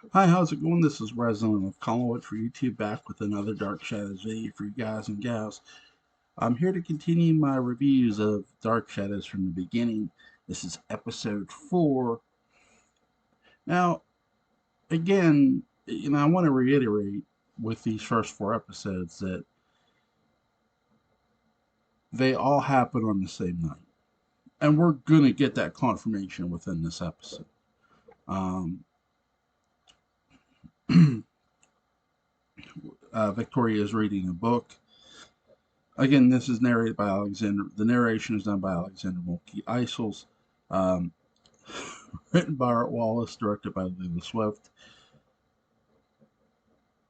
Hi, how's it going? This is Resident of Collinwood for YouTube, back with another Dark Shadows video for you guys and gals. I'm here to continue my reviews of Dark Shadows from the beginning. This is episode 4. Now, again, I want to reiterate with these first 4 episodes that they all happen on the same night. And we're going to get that confirmation within this episode. Um, Victoria is reading a book. Again, this is narrated by Alexander. The narration is done by Alexander Mulkey Isles. Um, Written by Art Wallace, directed by Lila Swift.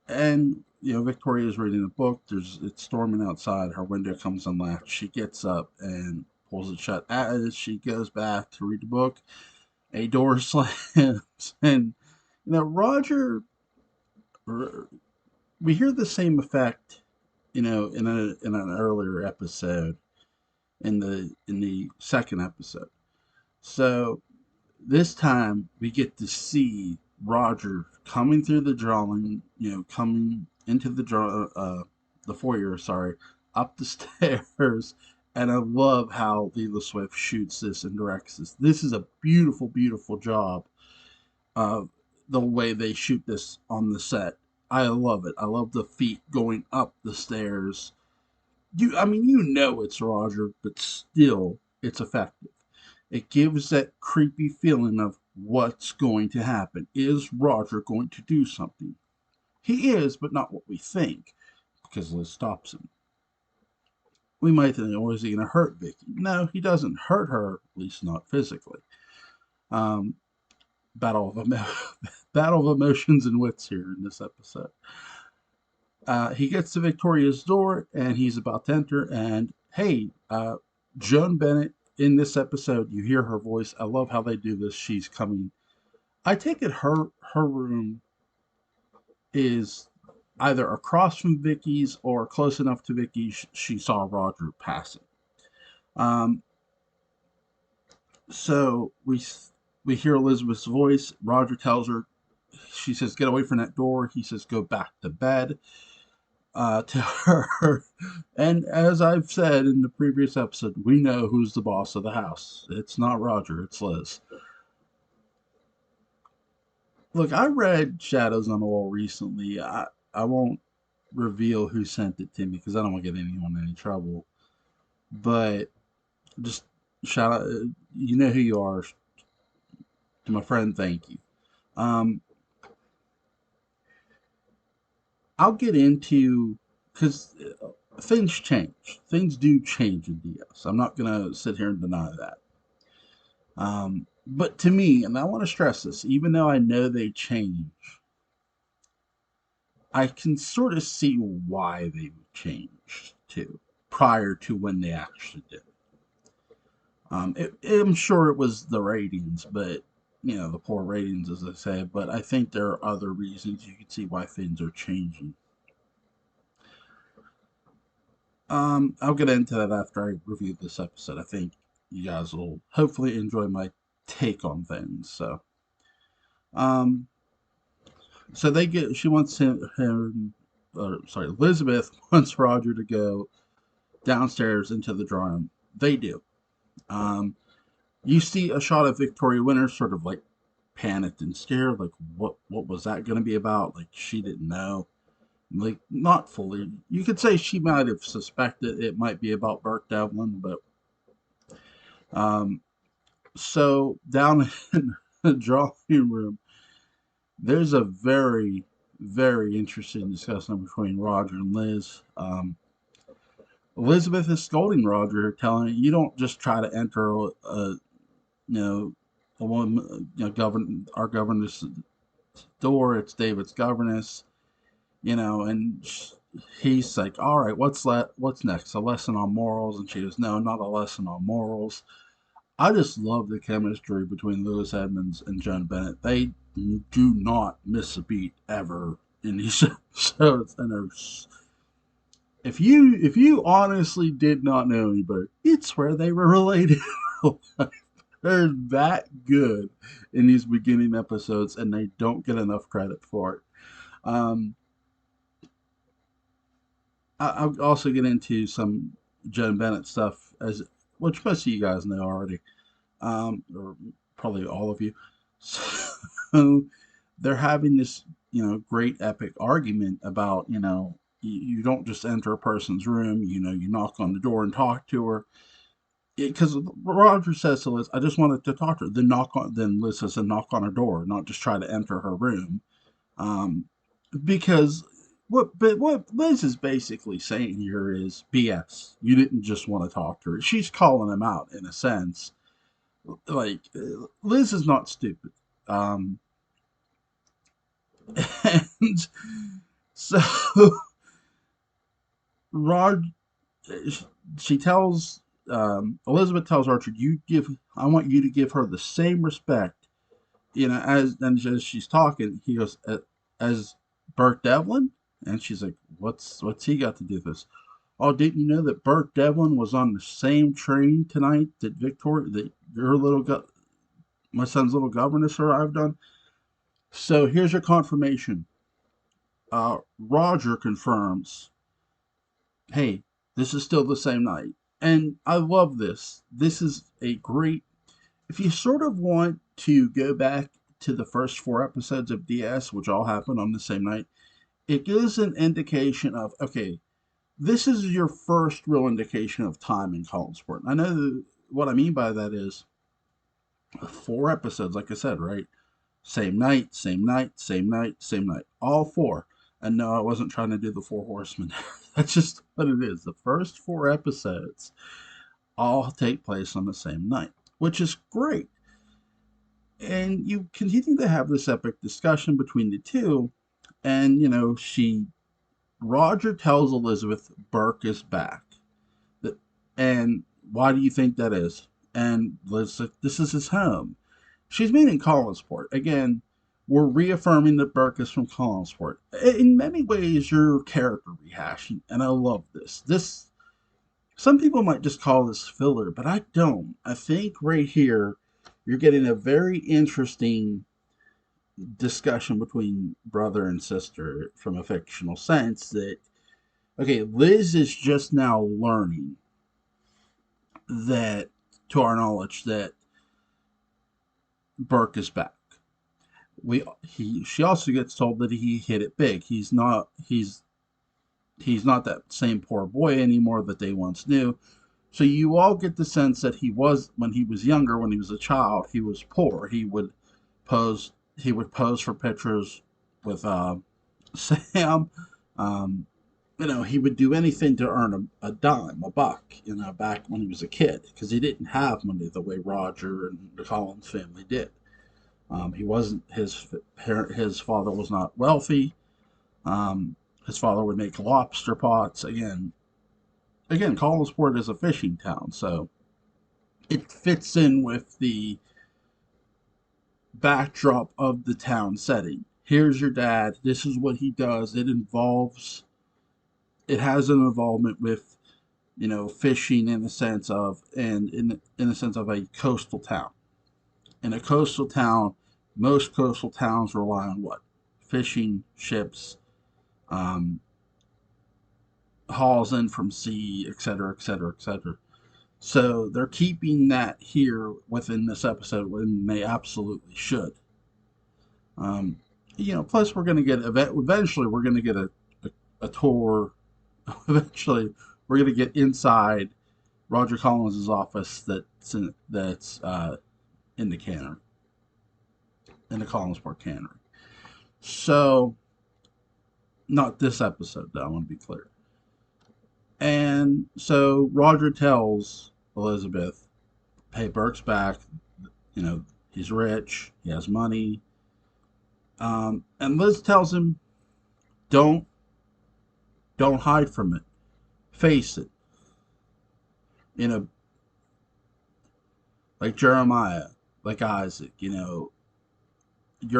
And Victoria is reading a book. It's storming outside. Her window comes unlatched. She gets up and pulls it shut. As she goes back to read the book, a door slams, and Roger. We hear the same effect, in an earlier episode, in the second episode. So this time we get to see Roger coming through the drawing, coming into the foyer, sorry, up the stairs. And I love how Lila Swift shoots this and directs this. This is a beautiful, beautiful job of the way they shoot this on the set. I love it. I love the feet going up the stairs. It's Roger, but still, it's effective. It gives that creepy feeling of what's going to happen. Is Roger going to do something? He is, but not what we think, because Liz stops him. We might think, oh, is he going to hurt Vicky? No, he doesn't hurt her, at least not physically. Um, battle of battle of emotions and wits here in this episode. He gets to Victoria's door and he's about to enter. And hey, Joan Bennett in this episode, you hear her voice. I love how they do this. She's coming. I take it her room is either across from Vicky's or close enough to Vicky's she saw Roger passing. Um, so we hear Elizabeth's voice. Roger tells her. She says, "Get away from that door." He says, "Go back to bed." To her. And as I've said in the previous episode, we know who's the boss of the house. It's not Roger, it's Liz. Look, I read Shadows on the Wall recently. I won't reveal who sent it to me because I don't want to get anyone in any trouble. But just shout out, you know who you are. To my friend, thank you. Um, I'll get into, because things change. Things do change in DS. I'm not going to sit here and deny that. But to me, and I want to stress this, even though I know they change, I can sort of see why they changed too, prior to when they actually did. I'm sure it was the ratings, but the poor ratings, as I say. But I think there are other reasons you can see why things are changing. I'll get into that after I review this episode. I think you guys will hopefully enjoy my take on things. Um, So they get. She wants Elizabeth wants Roger to go downstairs into the drawing room. They do. Um, you see a shot of Victoria Winter, sort of like panicked and scared, like what was that going to be about? Like she didn't know. Like not fully. You could say she might have suspected it might be about Burke Devlin, but um, so down in the drawing room, there's a very, very interesting discussion between Roger and Liz. Elizabeth is scolding Roger, telling him, "You don't just try to enter you know, a woman, our governess door. It's David's governess, And he's like, "All right, what's next? A lesson on morals?" And she goes, "No, not a lesson on morals." I just love the chemistry between Lewis Edmonds and Joan Bennett. They do not miss a beat ever in these episodes, and if you honestly did not know anybody, it's where they were related. They're that good in these beginning episodes, and they don't get enough credit for it. Um, I'll also get into some Joan Bennett stuff, as which most of you guys know already, or probably all of you. So they're having this, great epic argument about, you don't just enter a person's room, you knock on the door and talk to her. Because Roger says to Liz, "I just wanted to talk to her." Then Liz says, "Knock on her door, not just try to enter her room." Um, because what Liz is basically saying here is BS. You didn't just want to talk to her. She's calling him out in a sense. Like Liz is not stupid. Um, and so Rod, she tells Elizabeth tells Archer, I want you to give her the same respect, as she's talking. He goes, as Burke Devlin, and she's like, what's he got to do with this? Oh, didn't you know that Burke Devlin was on the same train tonight that my son's little governess arrived on? So here's your confirmation. Roger confirms, hey, this is still the same night. And I love this. This is a great. If you sort of want to go back to the first four episodes of DS, which all happened on the same night, it gives an indication of, okay, this is your first real indication of time in Collinsport. I know what I mean by that is four episodes, like I said, right? Same night, same night, same night, same night. All four. And no, I wasn't trying to do the Four Horsemen. That's just what it is. The first four episodes all take place on the same night, which is great. And you continue to have this epic discussion between the two. And, Roger tells Elizabeth Burke is back. And why do you think that is? And Liz said, this is his home. She's meaning Collinsport. Again, we're reaffirming that Burke is from Collinsport. In many ways, your character rehashing, and I love this. Some people might just call this filler, but I don't. I think right here, you're getting a very interesting discussion between brother and sister from a fictional sense that, okay, Liz is just now learning that, to our knowledge, that Burke is back. She also gets told that he hit it big. He's not that same poor boy anymore that they once knew. So you all get the sense that when he was younger, when he was a child, he was poor. He would pose for pictures with Sam. Um, he would do anything to earn a dime, a buck, back when he was a kid, because he didn't have money the way Roger and the Collins family did. He wasn't his father was not wealthy. His father would make lobster pots. Again, Collinsport is a fishing town, so it fits in with the backdrop of the town setting. Here's your dad. This is what he does. It has an involvement with, fishing in the sense of, and in the sense of a coastal town. In a coastal town, most coastal towns rely on what? Fishing, ships, um, hauls in from sea, etc., etc., etc. So they're keeping that here within this episode when they absolutely should. Um, plus we're going to get eventually we're going to get a tour. Eventually, we're going to get inside Roger Collins' office that's in the cannery, in the Collinsport cannery. So, not this episode, though. I want to be clear. And so Roger tells Elizabeth, "Hey, Burke's back. He's rich. He has money." And Liz tells him, "Don't don't hide from it. Face it. You know, like Jeremiah, like Isaac. You're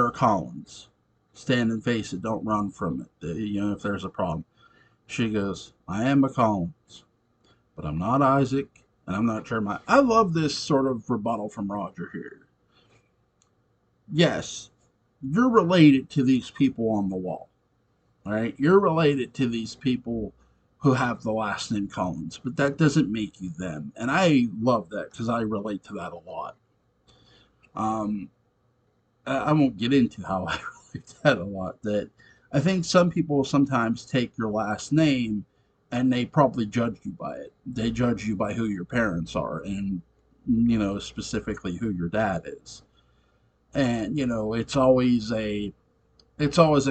a Collins. Stand and face it. Don't run from it. If there's a problem." She goes, "I am a Collins, but I'm not Isaac. and I'm not sure I love this sort of rebuttal from Roger here. Yes, you're related to these people on the wall. All right, you're related to these people who have the last name Collins, but that doesn't make you them. And I love that because I relate to that a lot. Um, I won't get into how I relate to that a lot. That I think some people sometimes take your last name and they probably judge you by it. They judge you by who your parents are and, specifically who your dad is. And, it's always a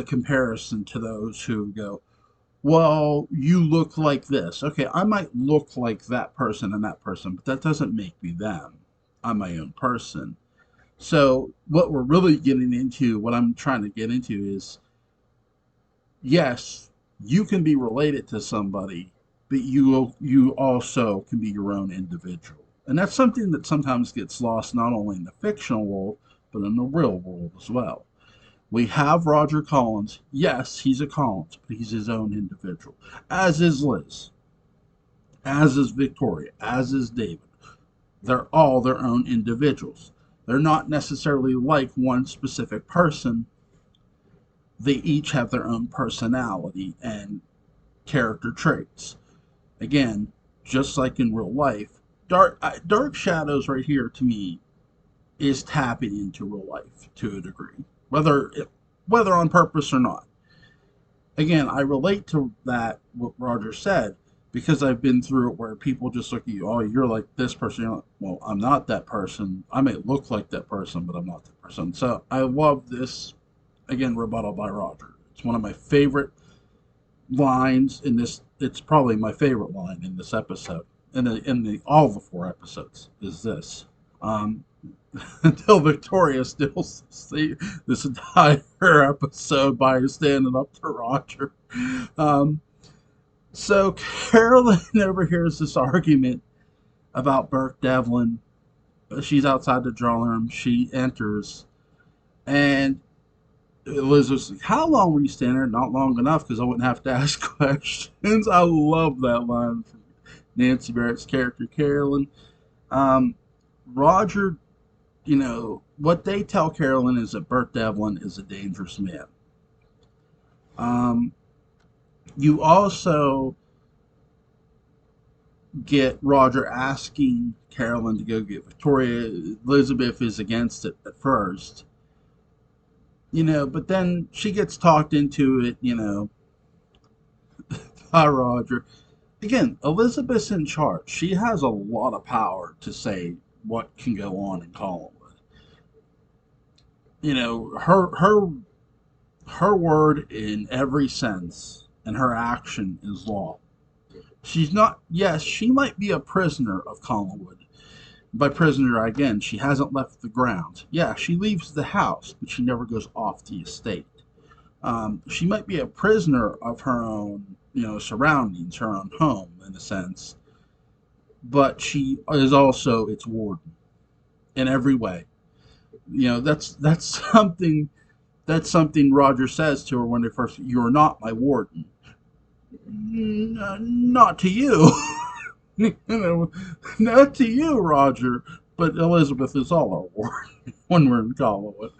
comparison to those who go, well, you look like this. Okay, I might look like that person and that person, but that doesn't make me them. I'm my own person. So, what we're really getting into, what I'm trying to get into is yes, you can be related to somebody, but you also can be your own individual. And that's something that sometimes gets lost not only in the fictional world, but in the real world as well. We have Roger Collins. Yes, he's a Collins, but he's his own individual. As is Liz, as is Victoria, as is David. They're all their own individuals. They're not necessarily like one specific person. They each have their own personality and character traits. Again, just like in real life, Dark Shadows right here to me is tapping into real life to a degree, whether on purpose or not. Again, I relate to that what Roger said because I've been through it where people just look at you, oh, you're like this person. You're like, well, I'm not that person. I may look like that person, but I'm not that person. So I love this again rebuttal by Roger. It's one of my favorite lines in this. It's probably my favorite line in this episode. In the all the four episodes is this. Um, until Victoria still see this entire episode by standing up to Roger. Um, so Carolyn overhears this argument about Burke Devlin. She's outside the drawing room. She enters, and Elizabeth's like, how long were you standing there? Not long enough because I wouldn't have to ask questions. I love that line from Nancy Barrett's character, Carolyn. Um, Roger, what they tell Carolyn is that Burt Devlin is a dangerous man. Um, you also get Roger asking Carolyn to go get Victoria. Elizabeth is against it at first, but then she gets talked into it, by Roger. Again, Elizabeth's in charge. She has a lot of power to say what can go on in Collinwood. Her word in every sense and her action is law. She's not, yes, she might be a prisoner of Collinwood. By prisoner, again, she hasn't left the grounds. Yeah, she leaves the house, but she never goes off the estate. She might be a prisoner of her own, surroundings, her own home, in a sense, but she is also its warden in every way. That's something Roger says to her when they first. You're not my warden. Not to you. Not to you, Roger. But Elizabeth is all our warden when we're in Collinwood.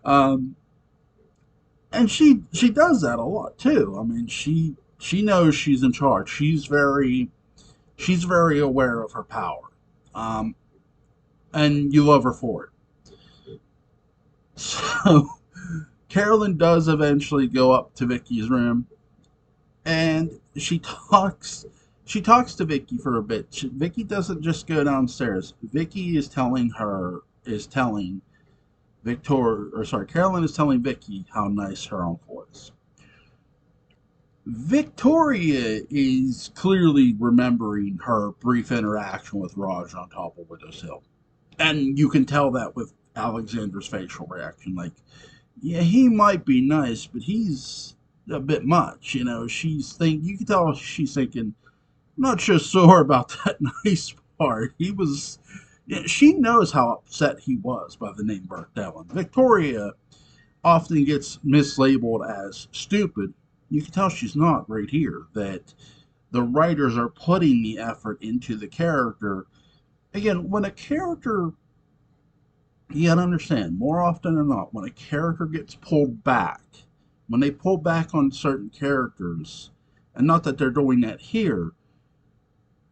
Um, and she does that a lot too. I mean, she knows she's in charge. She's very aware of her power, um, and you love her for it. So Carolyn does eventually go up to Vicky's room, and she talks to Vicky for a bit. Vicky doesn't just go downstairs. Vicky is telling Victor, or sorry, Carolyn is telling Vicky how nice her uncle is. Victoria is clearly remembering her brief interaction with Raj on top of Widow's Hill. And you can tell that with Alexander's facial reaction. Like, yeah, he might be nice, but he's a bit much. You can tell she's thinking, I'm not just sure about that nice part. She knows how upset he was by the name Burke Devlin. Victoria often gets mislabeled as stupid. You can tell she's not right here. That the writers are putting the effort into the character again, when a character, you gotta understand, more often than not, when a character gets pulled back, when they pull back on certain characters, and not that they're doing that here,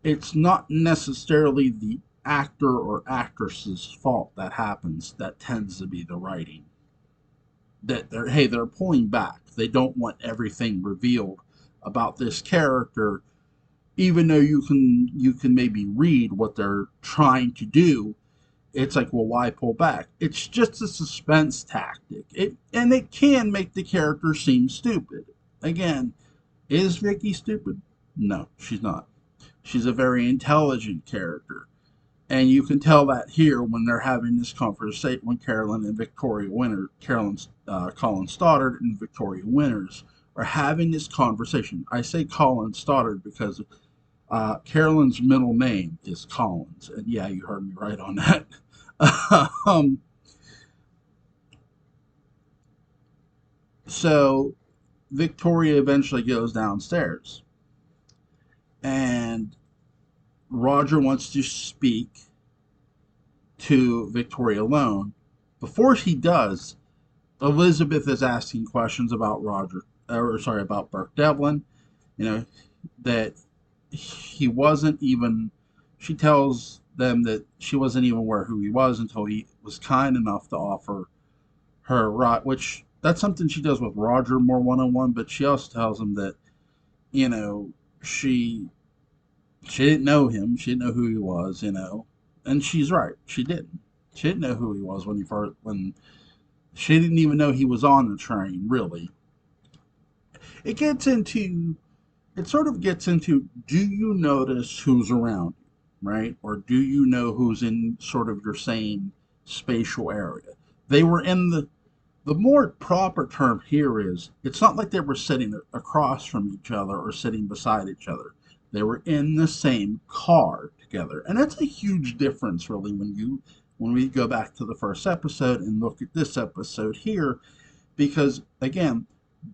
it's not necessarily the actor or actress's fault that happens. That tends to be the writing. That they're pulling back. They don't want everything revealed about this character, even though you can maybe read what they're trying to do. It's like, well, why pull back? It's just a suspense tactic. It can make the character seem stupid. Again, is Vicky stupid? No, she's not. She's a very intelligent character. And you can tell that here when they're having this conversation, when Carolyn and Victoria Winters, Colin Stoddard and Victoria Winters are having this conversation. I say Colin Stoddard because Carolyn's middle name is Collins. And yeah, you heard me right on that. um, so Victoria eventually goes downstairs, and Roger wants to speak to Victoria alone. Before he does, Elizabeth is asking questions about about Burke Devlin. You know, that he wasn't even, she tells them that she wasn't even aware who he was until he was kind enough to offer her a ride, which that's something she does with Roger more one on one, but she also tells him that, you know, she she didn't know him, she didn't know who he was, and she's right, she didn't. She didn't know who he was when she didn't even know he was on the train, really. It gets into it sort of gets into, do you notice who's around you, right? Or do you know who's in sort of your same spatial area? They were in the more proper term here is, it's not like they were sitting across from each other or sitting beside each other. They were in the same car together. And that's a huge difference really when we go back to the first episode and look at this episode here, because again,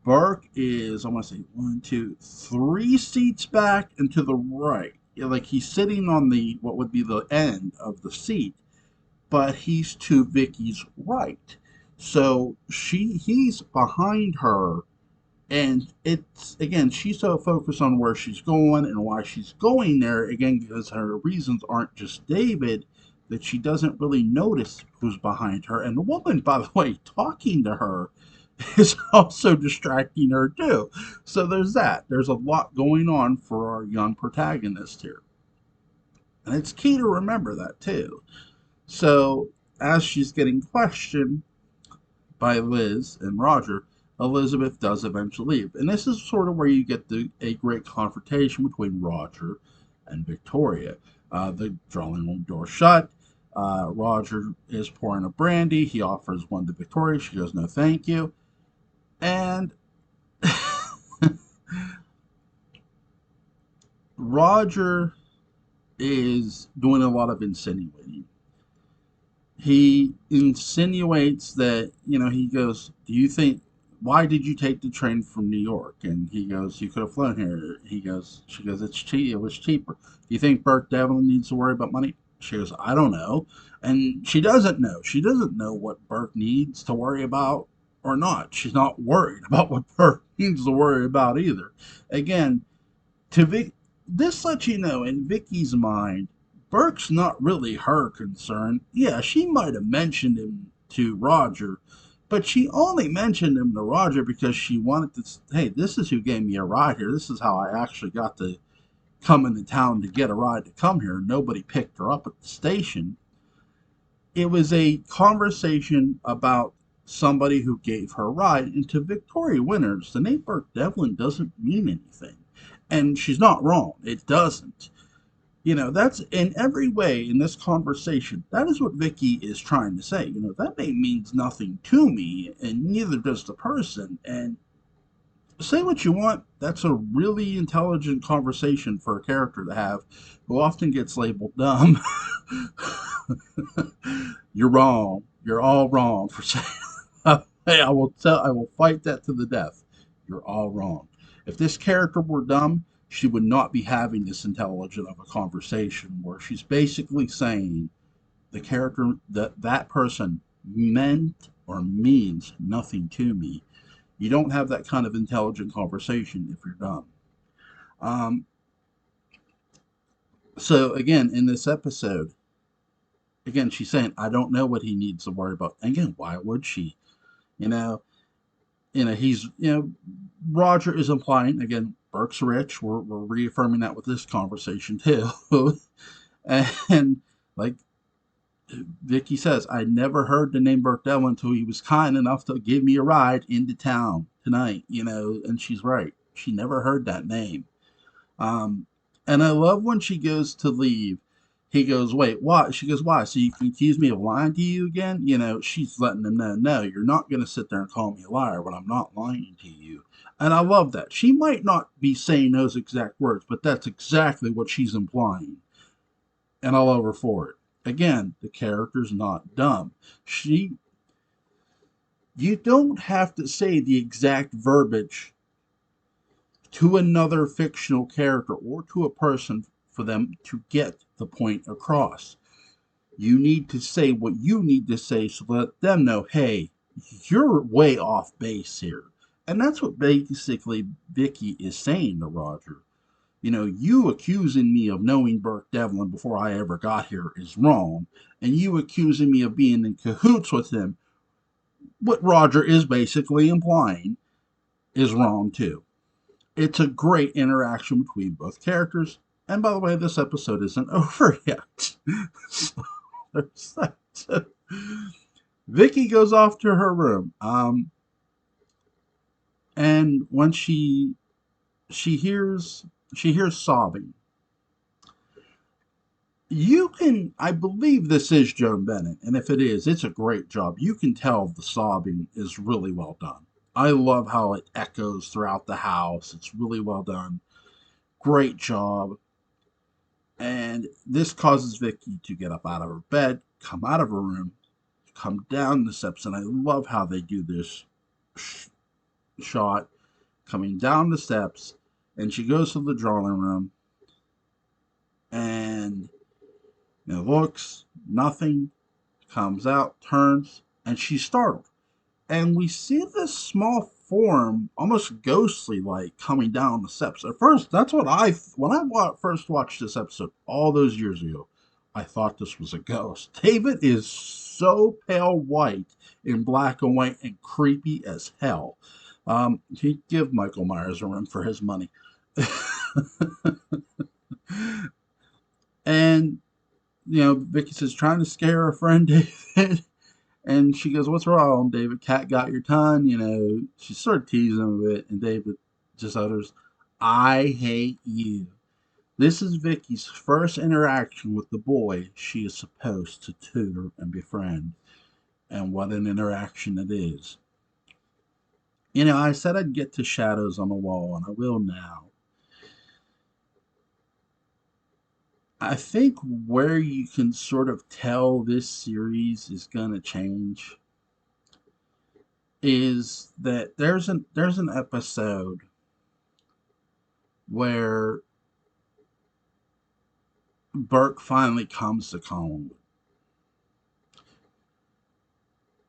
Burke is, I want to say, one, two, three seats back and to the right. Like he's sitting on the what would be the end of the seat, but he's to Vicky's right. So he's behind her, and it's again, she's so focused on where she's going and why she's going there, again, because her reasons aren't just David, that she doesn't really notice who's behind her. And the woman, by the way, talking to her is also distracting her too. So there's that. There's a lot going on for our young protagonist here. And it's key to remember that too. So as she's getting questioned by Liz and Roger, Elizabeth does eventually leave. And this is sort of where you get a great confrontation between Roger and Victoria. The drawing room door shut. Roger is pouring a brandy. He offers one to Victoria. She goes, no, thank you. And Roger is doing a lot of insinuating. He insinuates that, he goes, do you think, why did you take the train from New York? And he goes, you could have flown here. She goes, it's cheap. It was cheaper. Do you think Burke Devlin needs to worry about money? She goes, I don't know. And she doesn't know. She doesn't know what Burke needs to worry about or not. She's not worried about what Burke needs to worry about either. Again, to Vic, this lets you know in Vicky's mind, Burke's not really her concern. Yeah, she might have mentioned him to Roger, but she only mentioned him to Roger because she wanted to. Hey, this is who gave me a ride here. This is how I actually got to come into town to get a ride to come here. Nobody picked her up at the station. It was a conversation about somebody who gave her a ride. And to Victoria Winters, the name Burke Devlin doesn't mean anything. And she's not wrong. It doesn't. That's in every way in this conversation. That is what Vicky is trying to say. That name means nothing to me, and neither does the person. And say what you want, that's a really intelligent conversation for a character to have who often gets labeled dumb. You're wrong. You're all wrong for saying. Hey, I will fight that to the death. You're all wrong. If this character were dumb, she would not be having this intelligent of a conversation where she's basically saying the character that person meant or means nothing to me. You don't have that kind of intelligent conversation if you're dumb. Um, so again, in this episode, again, she's saying, I don't know what he needs to worry about. And again, why would she? You know, he's, Roger is implying, again, Burke's rich. We're reaffirming that with this conversation too. And like Vicky says, I never heard the name Burke Devlin until he was kind enough to give me a ride into town tonight, and she's right. She never heard that name. Um, and I love when she goes to leave. He goes, wait, what? She goes, why? So you can accuse me of lying to you again? She's letting him know, no, you're not going to sit there and call me a liar when I'm not lying to you. And I love that. She might not be saying those exact words, but that's exactly what she's implying. And I love her for it. Again, the character's not dumb. You don't have to say the exact verbiage to another fictional character or to a person for them to get the point across. You need to say what you need to say so let them know, hey, you're way off base here. And that's what basically Vicky is saying to Roger. You accusing me of knowing Burke Devlin before I ever got here is wrong. And you accusing me of being in cahoots with him, what Roger is basically implying, is wrong too. It's a great interaction between both characters. And by the way, this episode isn't over yet. So there's that. Vicky goes off to her room. And when she hears sobbing. I believe this is Joan Bennett, and if it is, it's a great job. You can tell the sobbing is really well done. I love how it echoes throughout the house. It's really well done. Great job. And this causes Vicky to get up out of her bed, come out of her room, come down the steps, and I love how they do this shot coming down the steps, and she goes to the drawing room and looks, nothing, comes out, turns, and she's startled. And we see this small form, almost ghostly like, coming down the steps. At first, that's what when I first watched this episode all those years ago, I thought this was a ghost. David is so pale white in black and white and creepy as hell. He'd give Michael Myers a run for his money. And, Vicky says, trying to scare her friend David. And she goes, what's wrong, David? Cat got your ton? She's sort of teasing him a bit. And David just utters, I hate you. This is Vicky's first interaction with the boy she is supposed to tutor and befriend. And what an interaction it is. I said I'd get to Shadows on the Wall, and I will now. I think where you can sort of tell this series is going to change is that there's an episode where Burke finally comes to Collinwood.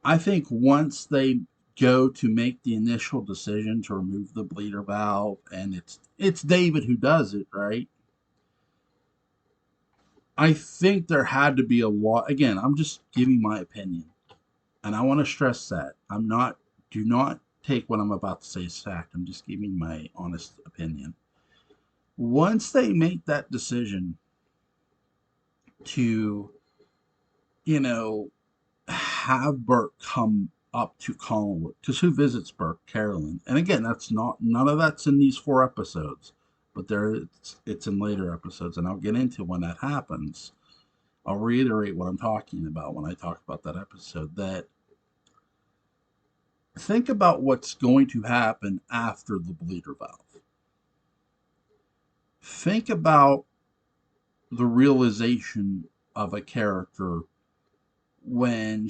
I think once they go to make the initial decision to remove the bleeder valve, and it's David who does it, right? I think there had to be a lot. Again, I'm just giving my opinion, and I want to stress that do not take what I'm about to say as fact. I'm just giving my honest opinion. Once they make that decision to, have Burke come up to Collinwood, because who visits Burke? Carolyn. And again, none of that's in these 4 episodes, but it's in later episodes, and I'll get into when that happens. I'll reiterate what I'm talking about when I talk about that episode. That think about what's going to happen after the bleeder valve. Think about the realization of a character when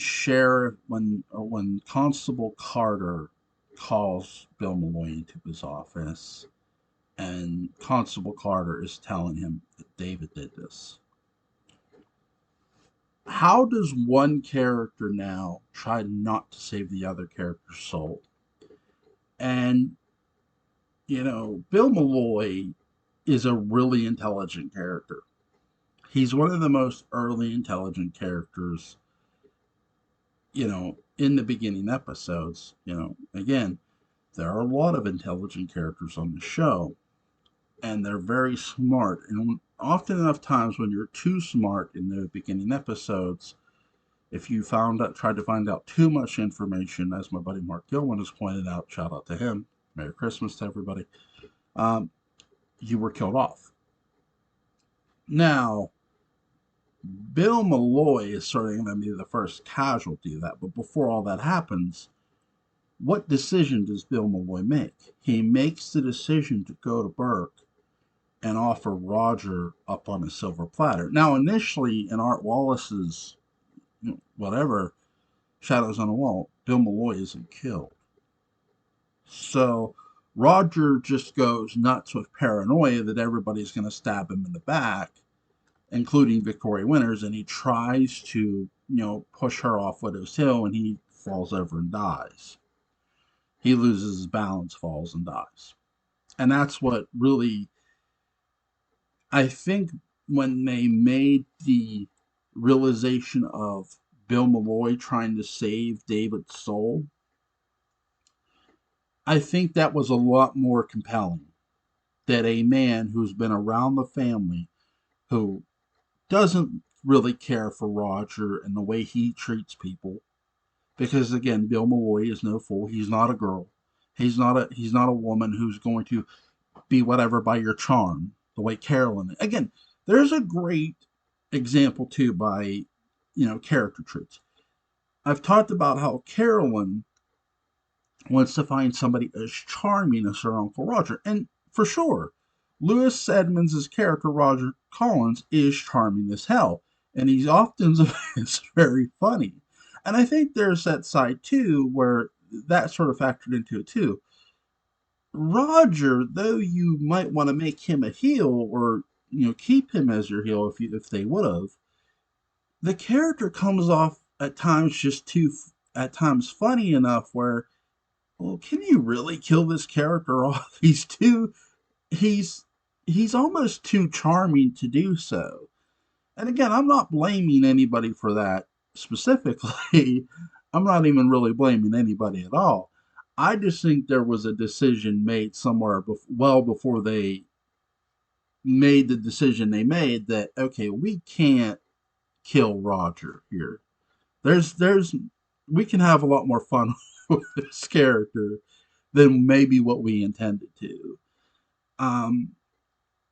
Constable Carter calls Bill Malloy into his office and Constable Carter is telling him that David did this. How does one character now try not to save the other character's soul? And, Bill Malloy is a really intelligent character. He's one of the most early intelligent characters, in the beginning episodes. Again, there are a lot of intelligent characters on the show, and they're very smart. And often enough times when you're too smart in the beginning episodes, if you tried to find out too much information, as my buddy Mark Gilman has pointed out, shout out to him, Merry Christmas to everybody, you were killed off. Now, Bill Malloy is certainly going to be the first casualty of that, but before all that happens, what decision does Bill Malloy make? He makes the decision to go to Burke and offer Roger up on a silver platter. Now, initially, in Art Wallace's whatever, Shadows on the Wall, Bill Malloy isn't killed. So Roger just goes nuts with paranoia that everybody's going to stab him in the back, including Victoria Winters, and he tries to, push her off Widow's Hill, and he falls over and dies. He loses his balance, falls, and dies. And that's what really, I think, when they made the realization of Bill Malloy trying to save David's soul, I think that was a lot more compelling. That a man who's been around the family, who doesn't really care for Roger and the way he treats people, because again, Bill Malloy is no fool. He's not a girl. He's not a woman who's going to be whatever by your charm, the way Carolyn. Again, there's a great example too by character traits. I've talked about how Carolyn wants to find somebody as charming as her Uncle Roger, and for sure, Louis Edmonds' character Roger Collins is charming as hell, and he's often is very funny. And I think there's that side too where that sort of factored into it too. Roger, though you might want to make him a heel or keep him as your heel if they would have, the character comes off at times just too at times funny enough where, well, can you really kill this character off? He's he's almost too charming to do so. And again, I'm not blaming anybody for that specifically. I'm not even really blaming anybody at all. I just think there was a decision made somewhere well before they made the decision they made that okay, we can't kill Roger here. There's we can have a lot more fun with this character than maybe what we intended to. Um,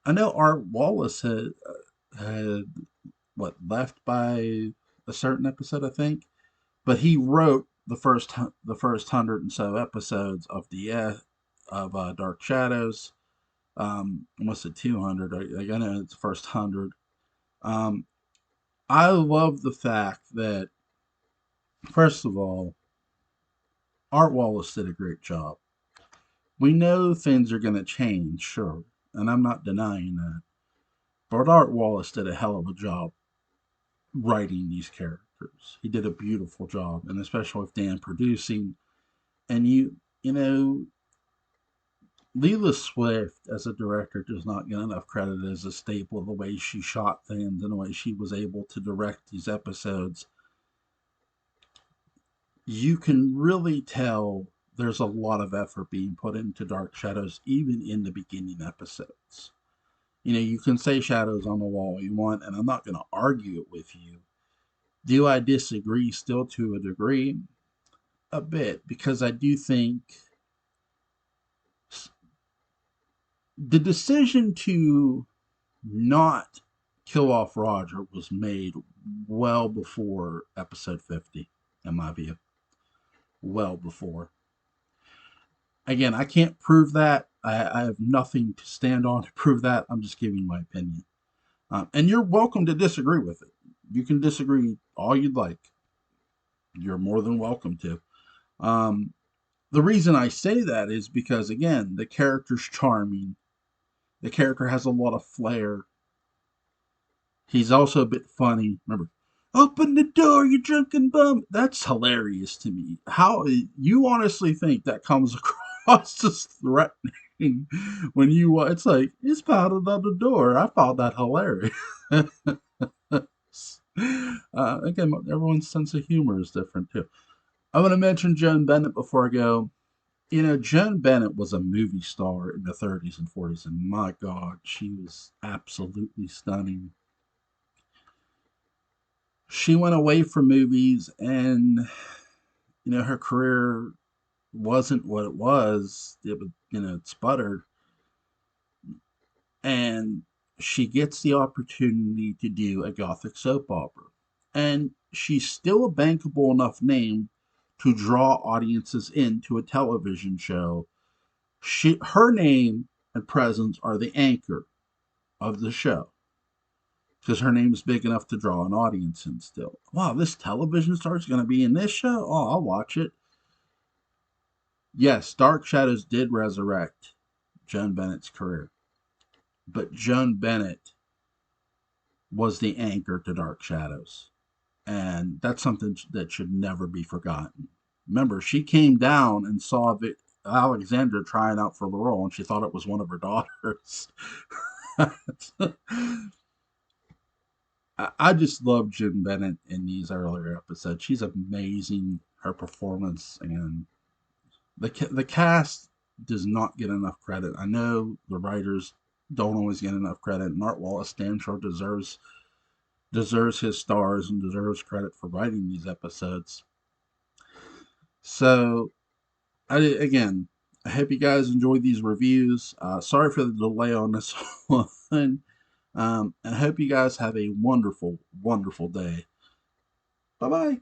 I know Art Wallace had what left by a certain episode, I think, but he wrote the first 100 and so episodes of Dark Shadows. What's it 200? I know it's the first 100. Um, I love the fact that first of all, Art Wallace did a great job. We know things are going to change, sure, and I'm not denying that. But Art Wallace did a hell of a job writing these characters. He did a beautiful job, and especially with Dan producing. And you know, Leela Swift as a director does not get enough credit as a staple of the way she shot things and the way she was able to direct these episodes. You can really tell there's a lot of effort being put into Dark Shadows, even in the beginning episodes. You can say Shadows on the Wall you want, and I'm not going to argue it with you. Do I disagree still to a degree? A bit, because I do think the decision to not kill off Roger was made well before episode 50, in my view. Well before. Again, I can't prove that. I have nothing to stand on to prove that. I'm just giving my opinion. And you're welcome to disagree with it. You can disagree all you'd like. You're more than welcome to. The reason I say that is because, again, the character's charming. The character has a lot of flair. He's also a bit funny. Remember, open the door, you drunken bum. That's hilarious to me. How you honestly think that comes across as threatening when you? It's like he's pounding on the door. I found that hilarious. Again, everyone's sense of humor is different too. I want to mention Joan Bennett before I go. Joan Bennett was a movie star in the 30s and 40s, and my God, she was absolutely stunning. She went away from movies, and her career wasn't what it was. It sputtered, and she gets the opportunity to do a gothic soap opera, and she's still a bankable enough name to draw audiences into a television show. Her name and presence are the anchor of the show because her name's big enough to draw an audience in still. Wow, this television star is going to be in this show? Oh, I'll watch it. Yes, Dark Shadows did resurrect Joan Bennett's career, but Joan Bennett was the anchor to Dark Shadows. And that's something that should never be forgotten. Remember, she came down and saw Alexandra trying out for the role, and she thought it was one of her daughters. I just love Joan Bennett in these earlier episodes. She's amazing. Her performance and the cast does not get enough credit. I know the writers don't always get enough credit. And Art Wallace Stanshore deserves his stars and deserves credit for writing these episodes. So, again, I hope you guys enjoyed these reviews. Sorry for the delay on this one. I hope you guys have a wonderful, wonderful day. Bye bye.